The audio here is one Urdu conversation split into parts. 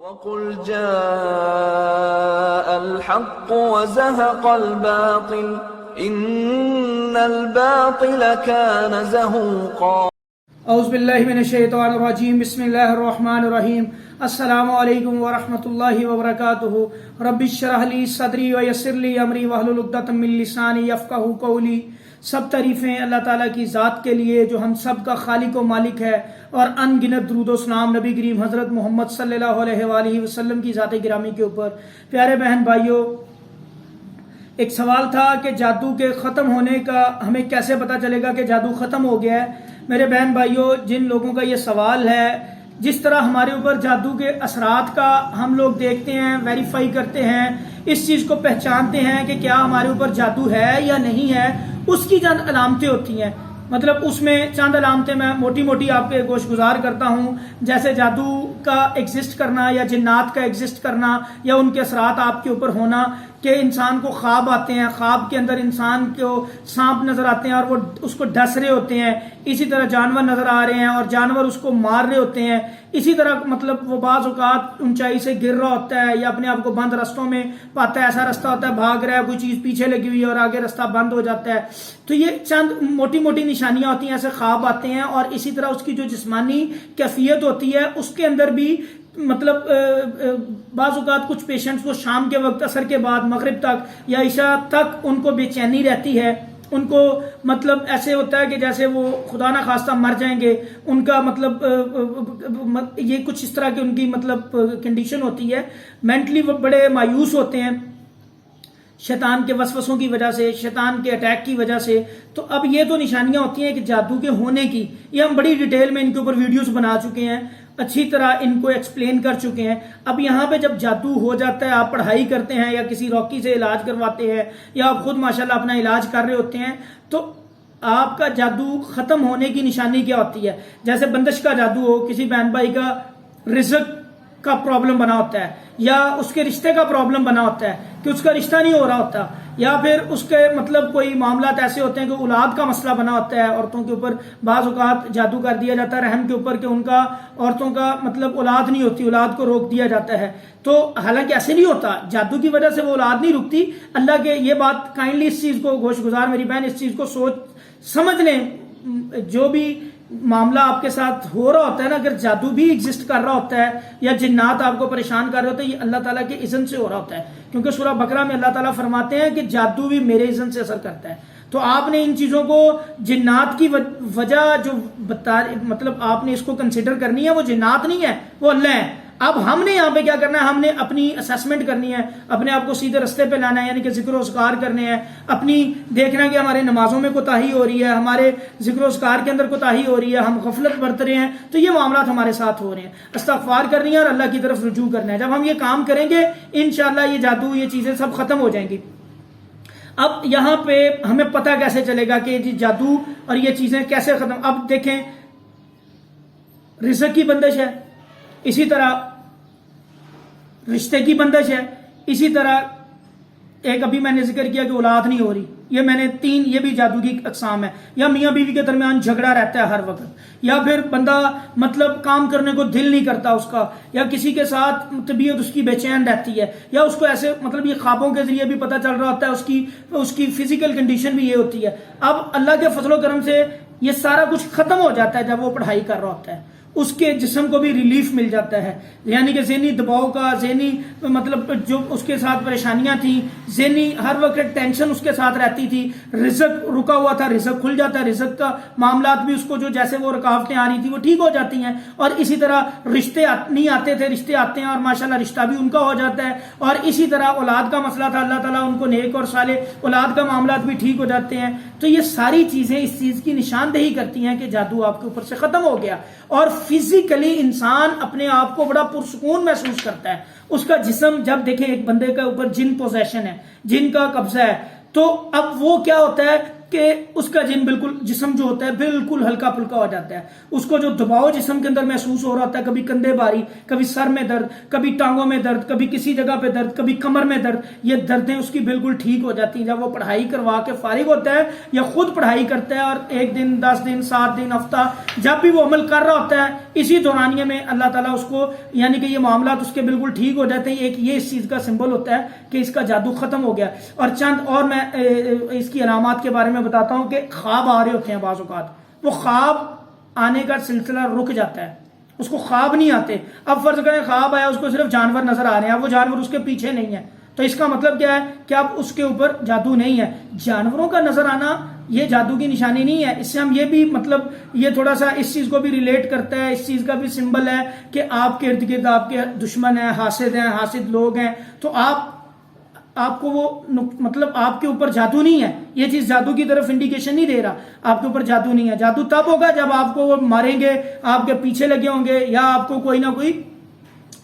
وَقُلْ جَاءَ الْحَقُّ وَزَهَقَ الْبَاطِلُ إِنَّ الْبَاطِلَ كَانَ زَهُوقًا۔ اعوذ باللہ من الشیطان الرجیم، بسم اللہ الرحمن الرحیم۔ السلام علیکم ورحمۃ اللہ وبرکاتہ۔ رب اشرح لی صدری ویسر لی امری واحلل عقدۃ من لسانی یفقہوا قولی۔ سب تعریفیں اللہ تعالیٰ کی ذات کے لیے جو ہم سب کا خالق و مالک ہے، اور ان گنت درود و سلام نبی کریم حضرت محمد صلی اللہ علیہ وآلہ وسلم کی ذات گرامی کے اوپر۔ پیارے بہن بھائیوں، ایک سوال تھا کہ جادو کے ختم ہونے کا ہمیں کیسے پتہ چلے گا کہ جادو ختم ہو گیا ہے۔ میرے بہن بھائیوں، جن لوگوں کا یہ سوال ہے، جس طرح ہمارے اوپر جادو کے اثرات کا ہم لوگ دیکھتے ہیں، ویریفائی کرتے ہیں، اس چیز کو پہچانتے ہیں کہ کیا ہمارے اوپر جادو ہے یا نہیں ہے، اس کی چند علامتیں ہوتی ہیں۔ مطلب اس میں چند علامتیں میں موٹی موٹی آپ کے گوش گزار کرتا ہوں، جیسے جادو کا ایگزسٹ کرنا یا جنات کا ایگزسٹ کرنا یا ان کے اثرات آپ کے اوپر ہونا، کہ انسان کو خواب آتے ہیں، خواب کے اندر انسان کو سانپ نظر آتے ہیں اور وہ اس کو ڈس رہے ہوتے ہیں، اسی طرح جانور نظر آ رہے ہیں اور جانور اس کو مار رہے ہوتے ہیں، اسی طرح مطلب وہ بعض اوقات اونچائی سے گر رہا ہوتا ہے یا اپنے آپ کو بند رستوں میں پاتا ہے، ایسا رستہ ہوتا ہے بھاگ رہا ہے، کوئی چیز پیچھے لگی ہوئی ہے اور آگے رستہ بند ہو جاتا ہے۔ تو یہ چند موٹی موٹی نشانیاں ہوتی ہیں، ایسے خواب آتے ہیں، اور اسی طرح اس کی جو جسمانی کیفیت ہوتی ہے اس کے اندر بھی مطلب بعض اوقات کچھ پیشنٹس کو شام کے وقت، عصر کے بعد، مغرب تک یا عشاء تک ان کو بے چینی رہتی ہے، ان کو مطلب ایسے ہوتا ہے کہ جیسے وہ خدا نہ خواستہ مر جائیں گے، ان کا مطلب یہ کچھ اس طرح کی ان کی مطلب کنڈیشن ہوتی ہے، مینٹلی وہ بڑے مایوس ہوتے ہیں شیطان کے وسوسوں کی وجہ سے، شیطان کے اٹیک کی وجہ سے۔ تو اب یہ تو نشانیاں ہوتی ہیں کہ جادو کے ہونے کی، یہ ہم بڑی ڈیٹیل میں ان کے اوپر ویڈیوز بنا چکے ہیں، اچھی طرح ان کو ایکسپلین کر چکے ہیں۔ اب یہاں پہ جب جادو ہو جاتا ہے، آپ پڑھائی کرتے ہیں یا کسی روکی سے علاج کرواتے ہیں یا آپ خود ماشاءاللہ اپنا علاج کر رہے ہوتے ہیں، تو آپ کا جادو ختم ہونے کی نشانی کیا ہوتی ہے؟ جیسے بندش کا جادو ہو، کسی بہن بھائی کا رزق کا پرابلم بنا ہوتا ہے، یا اس کے رشتے کا پرابلم بنا ہوتا ہے کہ اس کا رشتہ نہیں ہو رہا ہوتا، یا پھر اس کے مطلب کوئی معاملات ایسے ہوتے ہیں کہ اولاد کا مسئلہ بنا ہوتا ہے، عورتوں کے اوپر بعض اوقات جادو کر دیا جاتا ہے رحم کے اوپر کہ ان کا عورتوں کا مطلب اولاد نہیں ہوتی، اولاد کو روک دیا جاتا ہے۔ تو حالانکہ ایسے نہیں ہوتا، جادو کی وجہ سے وہ اولاد نہیں رکتی۔ اللہ کے یہ بات کائنڈلی اس چیز کو گوش گزار میری بہن اس چیز کو سوچ سمجھ لیں، جو بھی معاملہ آپ کے ساتھ ہو رہا ہوتا ہے نا، اگر جادو بھی ایگزسٹ کر رہا ہوتا ہے یا جنات آپ کو پریشان کر رہے ہوتے ہیں، یہ اللہ تعالیٰ کے اذن سے ہو رہا ہوتا ہے، کیونکہ سورہ بقرہ میں اللہ تعالیٰ فرماتے ہیں کہ جادو بھی میرے اذن سے اثر کرتا ہے۔ تو آپ نے ان چیزوں کو، جنات کی وجہ جو مطلب آپ نے اس کو کنسیڈر کرنی ہے، وہ جنات نہیں ہے، وہ اللہ ہے۔ اب ہم نے یہاں پہ کیا کرنا ہے؟ ہم نے اپنی اسیسمنٹ کرنی ہے، اپنے آپ کو سیدھے رستے پہ لانا ہے، یعنی کہ ذکر و اذکار کرنے ہیں، اپنی دیکھنا کہ ہمارے نمازوں میں کوتاہی ہو رہی ہے، ہمارے ذکر و اذکار کے اندر کوتاہی ہو رہی ہے، ہم غفلت برت رہے ہیں، تو یہ معاملات ہمارے ساتھ ہو رہے ہیں، استغفار کرنی ہے اور اللہ کی طرف رجوع کرنا ہے۔ جب ہم یہ کام کریں گے انشاءاللہ یہ جادو، یہ چیزیں سب ختم ہو جائیں گی۔ اب یہاں پہ ہمیں پتہ کیسے چلے گا کہ جی جادو اور یہ چیزیں کیسے ختم؟ اب دیکھیں، رزق کی بندش ہے، اسی طرح رشتے کی بندش ہے، اسی طرح ایک ابھی میں نے ذکر کیا کہ اولاد نہیں ہو رہی، یہ میں نے تین، یہ بھی جادو کی اقسام ہے، یا میاں بیوی کے درمیان جھگڑا رہتا ہے ہر وقت، یا پھر بندہ مطلب کام کرنے کو دل نہیں کرتا اس کا، یا کسی کے ساتھ طبیعت اس کی بے چین رہتی ہے، یا اس کو ایسے مطلب یہ خوابوں کے ذریعے بھی پتہ چل رہا ہوتا ہے، اس کی فزیکل کنڈیشن بھی یہ ہوتی ہے۔ اب اللہ کے فضل و کرم سے یہ سارا کچھ ختم ہو جاتا ہے جب وہ پڑھائی کر رہا ہوتا ہے، اس کے جسم کو بھی ریلیف مل جاتا ہے، یعنی کہ ذہنی دباؤ کا، ذہنی مطلب جو اس کے ساتھ پریشانیاں تھیں، ذہنی ہر وقت ٹینشن اس کے ساتھ رہتی تھی، رزق رکا ہوا تھا، رزق کھل جاتا ہے، رزق کا معاملات بھی اس کو جو جیسے وہ رکاوٹیں آ رہی تھی وہ ٹھیک ہو جاتی ہیں، اور اسی طرح رشتے نہیں آتے تھے، رشتے آتے ہیں اور ماشاءاللہ رشتہ بھی ان کا ہو جاتا ہے، اور اسی طرح اولاد کا مسئلہ تھا، اللہ تعالیٰ ان کو نیک اور صالح اولاد کا معاملات بھی ٹھیک ہو جاتے ہیں۔ تو یہ ساری چیزیں اس چیز کی نشاندہی کرتی ہیں کہ جادو آپ کے اوپر سے ختم ہو گیا، اور فزیکلی انسان اپنے آپ کو بڑا پرسکون محسوس کرتا ہے۔ اس کا جسم، جب دیکھیں ایک بندے کے اوپر جن پوزیشن ہے، جن کا قبضہ ہے، تو اب وہ کیا ہوتا ہے کہ اس کا جن بالکل جسم جو ہوتا ہے بالکل ہلکا پھلکا ہو جاتا ہے. اس کو جو دباؤ جسم کے اندر محسوس ہو رہا ہوتا ہے, کبھی کندھے بھاری, کبھی سر میں درد, کبھی ٹانگوں میں درد, کبھی کسی جگہ پہ درد, کبھی کمر میں درد, یہ دردیں اس کی بالکل ٹھیک ہو جاتی ہیں جب وہ پڑھائی کروا کے فارغ ہوتا ہے یا خود پڑھائی کرتا ہے. اور 1 دن 10 دن 7 دن ہفتہ جب بھی وہ عمل کر رہا ہوتا ہے, اسی دورانیے میں اللہ تعالیٰ اس کو یعنی کہ یہ معاملات اس کے بالکل ٹھیک ہو جاتے ہیں. ایک یہ اس چیز کا سمبل ہوتا ہے کہ اس کا جادو ختم ہو گیا. اور چند اور میں اس کی علامات کے بارے میں بتاتا ہوں کہ خواب آ رہے ہوتے ہیں بعض اوقات, وہ خواب آنے کا سلسلہ رک جاتا ہے, اس کو خواب نہیں آتے. اب فرض کریں خواب آیا, اس کو صرف جانور نظر آ رہے ہیں, اب وہ جانور اس کے پیچھے نہیں ہے, تو اس کا مطلب کیا ہے کہ اب اس کے اوپر جادو نہیں ہے. جانوروں کا نظر آنا یہ جادو کی نشانی نہیں ہے. اس سے ہم یہ بھی مطلب یہ تھوڑا سا اس چیز کو بھی ریلیٹ کرتا ہے, اس چیز کا بھی سمبل ہے کہ آپ کے ارد گرد آپ کے دشمن ہیں, حاسد لوگ ہیں, تو آپ کو وہ مطلب آپ کے اوپر جادو نہیں ہے. یہ چیز جادو کی طرف انڈیکیشن نہیں دے رہا, آپ کے اوپر جادو نہیں ہے. جادو تب ہوگا جب آپ کو وہ ماریں گے, آپ کے پیچھے لگے ہوں گے یا آپ کو کوئی نہ کوئی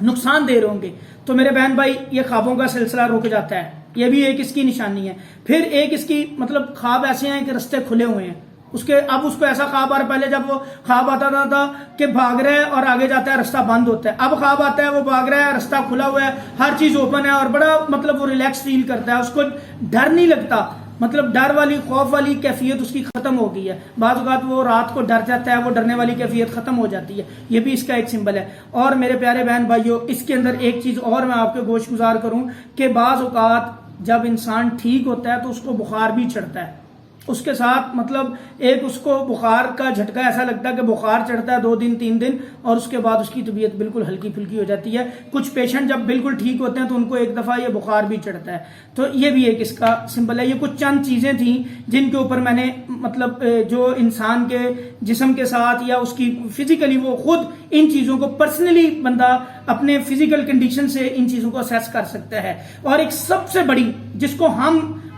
نقصان دے رہے ہوں گے. تو میرے بہن بھائی یہ خوابوں کا سلسلہ رک جاتا ہے, یہ بھی ایک اس کی نشانی ہے. پھر ایک اس کی مطلب خواب ایسے ہیں کہ رستے کھلے ہوئے ہیں اب اس کو ایسا خواب آ رہا, پہلے جب وہ خواب آتا تھا کہ بھاگ رہا ہے اور آگے جاتا ہے رستہ بند ہوتا ہے, اب خواب آتا ہے وہ بھاگ رہا ہے رستہ کھلا ہوا ہے, ہر چیز اوپن ہے اور بڑا مطلب وہ ریلیکس فیل کرتا ہے, اس کو ڈر نہیں لگتا, مطلب ڈر والی خوف والی کیفیت اس کی ختم ہو گئی ہے. بعض اوقات وہ رات کو ڈر جاتا ہے, وہ ڈرنے والی کیفیت ختم ہو جاتی ہے. یہ بھی اس کا ایک سمبل ہے. اور میرے پیارے بہن بھائیوں, اس کے اندر ایک چیز اور میں آپ کے گوش گزار کروں کہ بعض اوقات جب انسان ٹھیک ہوتا ہے تو اس کو بخار بھی چڑھتا ہے, اس کے ساتھ مطلب ایک اس کو بخار کا جھٹکا ایسا لگتا ہے کہ بخار چڑھتا ہے 2 دن 3 دن اور اس کے بعد اس کی طبیعت بالکل ہلکی پھلکی ہو جاتی ہے. کچھ پیشنٹ جب بالکل ٹھیک ہوتے ہیں تو ان کو ایک دفعہ یہ بخار بھی چڑھتا ہے. تو یہ بھی ایک اس کا سمبل ہے. یہ کچھ چند چیزیں تھیں جن کے اوپر میں نے مطلب جو انسان کے جسم کے ساتھ یا اس کی فزیکلی وہ خود ان چیزوں کو پرسنلی بندہ اپنے فزیکل کنڈیشن سے ان چیزوں کو اسیس کر سکتا ہے. اور ایک سب سے بڑی جس کو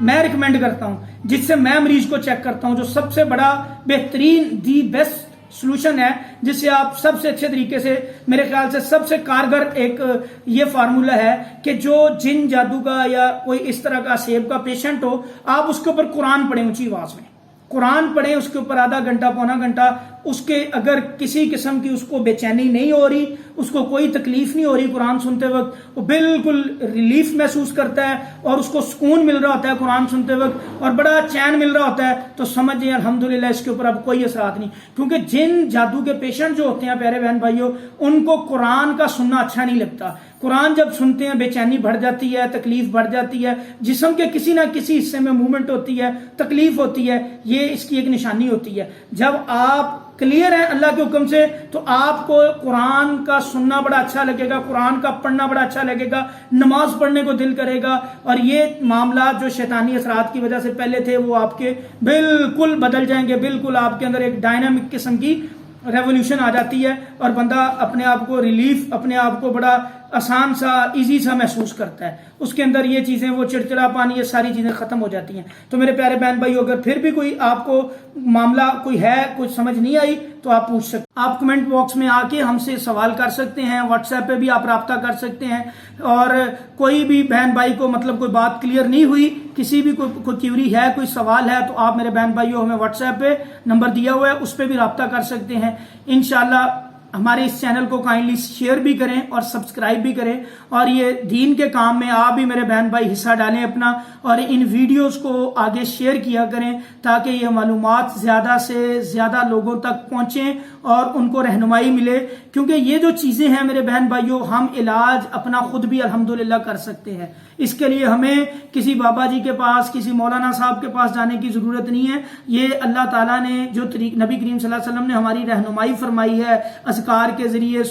میں ریکمینڈ کرتا ہوں, جس سے میں مریض کو چیک کرتا ہوں, جو سب سے بڑا بہترین دی بیسٹ سولوشن ہے, جس سے آپ سب سے اچھے طریقے سے میرے خیال سے سب سے کارگر ایک یہ فارمولا ہے کہ جو جن جادو کا یا کوئی اس طرح کا سیب کا پیشنٹ ہو, آپ اس کے اوپر قرآن پڑھیں اونچی آواز میں, قرآن پڑھیں اس کے اوپر آدھا گھنٹہ پونا گھنٹہ. اس کے اگر کسی قسم کی اس کو بے چینی نہیں ہو رہی, اس کو کوئی تکلیف نہیں ہو رہی قرآن سنتے وقت, وہ بالکل ریلیف محسوس کرتا ہے اور اس کو سکون مل رہا ہوتا ہے قرآن سنتے وقت اور بڑا چین مل رہا ہوتا ہے, تو سمجھیں الحمدللہ اس کے اوپر اب کوئی اثرات نہیں. کیونکہ جن جادو کے پیشنٹ جو ہوتے ہیں پیارے بہن بھائیوں, ان کو قرآن کا سننا اچھا نہیں لگتا. قرآن جب سنتے ہیں بے چینی بڑھ جاتی ہے, تکلیف بڑھ جاتی ہے, جسم کے کسی نہ کسی حصے میں موومنٹ ہوتی ہے, تکلیف ہوتی ہے. یہ اس کی ایک نشانی ہوتی ہے. جب آپ کلیئر ہیں اللہ کے حکم سے تو آپ کو قرآن کا سننا بڑا اچھا لگے گا, قرآن کا پڑھنا بڑا اچھا لگے گا, نماز پڑھنے کو دل کرے گا. اور یہ معاملات جو شیطانی اثرات کی وجہ سے پہلے تھے وہ آپ کے بالکل بدل جائیں گے. بالکل آپ کے اندر ایک ڈائنامک قسم کی ریولیوشن آ جاتی ہے اور بندہ اپنے آپ کو ریلیف, اپنے آپ کو بڑا آسان سا ایزی سا محسوس کرتا ہے. اس کے اندر یہ چیزیں وہ چڑچڑا پانی یہ ساری چیزیں ختم ہو جاتی ہیں. تو میرے پیارے بہن بھائی, اگر پھر بھی کوئی آپ کو معاملہ کوئی ہے, کچھ سمجھ نہیں آئی تو آپ پوچھ سکتے, آپ کمنٹ باکس میں آ کے ہم سے سوال کر سکتے ہیں, واٹس ایپ پہ بھی آپ رابطہ کر سکتے ہیں. اور کوئی بھی بہن بھائی کو مطلب کوئی بات کلیئر نہیں ہوئی, کسی بھی کوئی کیوری ہے, کوئی سوال ہے, تو آپ میرے بہن بھائیوں ہمیں واٹس ایپ پہ نمبر دیا ہوا ہے, اس پہ بھی رابطہ کر سکتے ہیں. انشاءاللہ ہمارے اس چینل کو کائنڈلی شیئر بھی کریں اور سبسکرائب بھی کریں, اور یہ دین کے کام میں آپ بھی میرے بہن بھائی حصہ ڈالیں اپنا, اور ان ویڈیوز کو آگے شیئر کیا کریں تاکہ یہ معلومات زیادہ سے زیادہ لوگوں تک پہنچیں اور ان کو رہنمائی ملے. کیونکہ یہ جو چیزیں ہیں میرے بہن بھائیوں, ہم علاج اپنا خود بھی الحمدللہ کر سکتے ہیں. اس کے لیے ہمیں کسی بابا جی کے پاس, کسی مولانا صاحب کے پاس جانے کی ضرورت نہیں ہے. یہ اللہ تعالیٰ نے جو نبی کریم صلی اللہ علیہ وسلم نے ہماری رہنمائی فرمائی ہے اذکار کے ذریعے,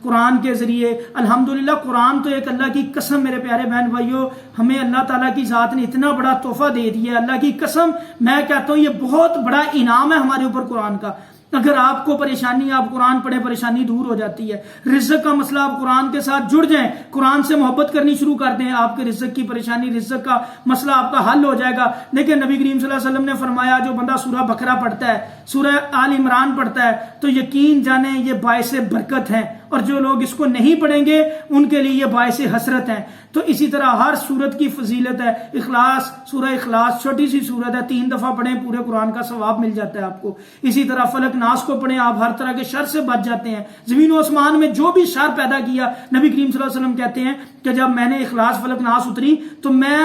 قرآن کے ذریعے, الحمدللہ قرآن تو ایک اللہ کی قسم میرے پیارے بہن بھائیوں, ہمیں اللہ تعالیٰ کی ذات نے اتنا بڑا تحفہ دے دیا ہے. اللہ کی قسم میں کہتا ہوں یہ بہت بڑا انعام ہے ہمارے اوپر قرآن کا. اگر آپ کو پریشانی, آپ قرآن پڑھیں, پریشانی دور ہو جاتی ہے. رزق کا مسئلہ, آپ قرآن کے ساتھ جڑ جائیں, قرآن سے محبت کرنی شروع کر دیں, آپ کے رزق کی پریشانی, رزق کا مسئلہ آپ کا حل ہو جائے گا. لیکن نبی کریم صلی اللہ علیہ وسلم نے فرمایا جو بندہ سورہ بقرہ پڑھتا ہے, سورہ آل عمران پڑھتا ہے, تو یقین جانیں یہ باعث برکت ہیں. اور جو لوگ اس کو نہیں پڑھیں گے ان کے لیے یہ باعث حسرت ہیں۔ تو اسی طرح ہر سورت کی فضیلت ہے۔ اخلاص، سورہ اخلاص چھوٹی سی سورت ہے، 3 دفعہ پڑھیں پورے قرآن کا ثواب مل جاتا ہے آپ کو۔ اسی طرح فلق ناس کو پڑھیں، آپ ہر طرح کے شر سے بچ جاتے ہیں۔ زمین و آسمان میں جو بھی شر پیدا کیا، نبی کریم صلی اللہ علیہ وسلم کہتے ہیں کہ جب میں نے اخلاص فلق ناس اتری تو میں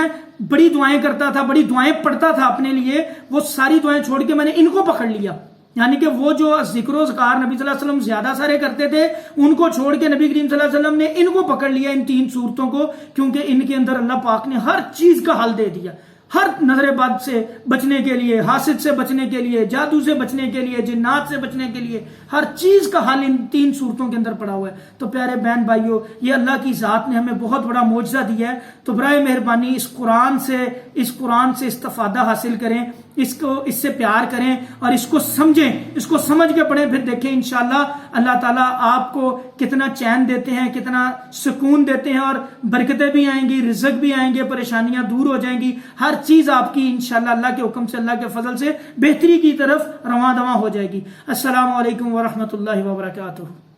بڑی دعائیں کرتا تھا، بڑی دعائیں پڑھتا تھا اپنے لیے، وہ ساری دعائیں چھوڑ کے میں نے ان کو پکڑ لیا۔ یعنی کہ وہ جو ذکر و اذکار نبی صلی اللہ علیہ وسلم زیادہ سارے کرتے تھے ان کو چھوڑ کے نبی کریم صلی اللہ علیہ وسلم نے ان کو پکڑ لیا، ان 3 صورتوں کو، کیونکہ ان کے اندر اللہ پاک نے ہر چیز کا حل دے دیا۔ ہر نظر بد سے بچنے کے لیے، حاسد سے بچنے کے لیے، جادو سے بچنے کے لیے، جنات سے بچنے کے لیے، ہر چیز کا حل ان 3 صورتوں کے اندر پڑا ہوا ہے۔ تو پیارے بہن بھائیوں، یہ اللہ کی ذات نے ہمیں بہت بڑا معجزہ دیا ہے، تو برائے مہربانی اس قرآن سے استفادہ حاصل کریں، اس سے پیار کریں اور اس کو سمجھیں، اس کو سمجھ کے پڑھیں، پھر دیکھیں انشاءاللہ اللہ تعالیٰ آپ کو کتنا چین دیتے ہیں، کتنا سکون دیتے ہیں، اور برکتیں بھی آئیں گی، رزق بھی آئیں گے، پریشانیاں دور ہو جائیں گی، ہر چیز آپ کی انشاءاللہ اللہ کے حکم سے، اللہ کے فضل سے بہتری کی طرف رواں دواں ہو جائے گی۔ السلام علیکم ورحمۃ اللہ وبرکاتہ۔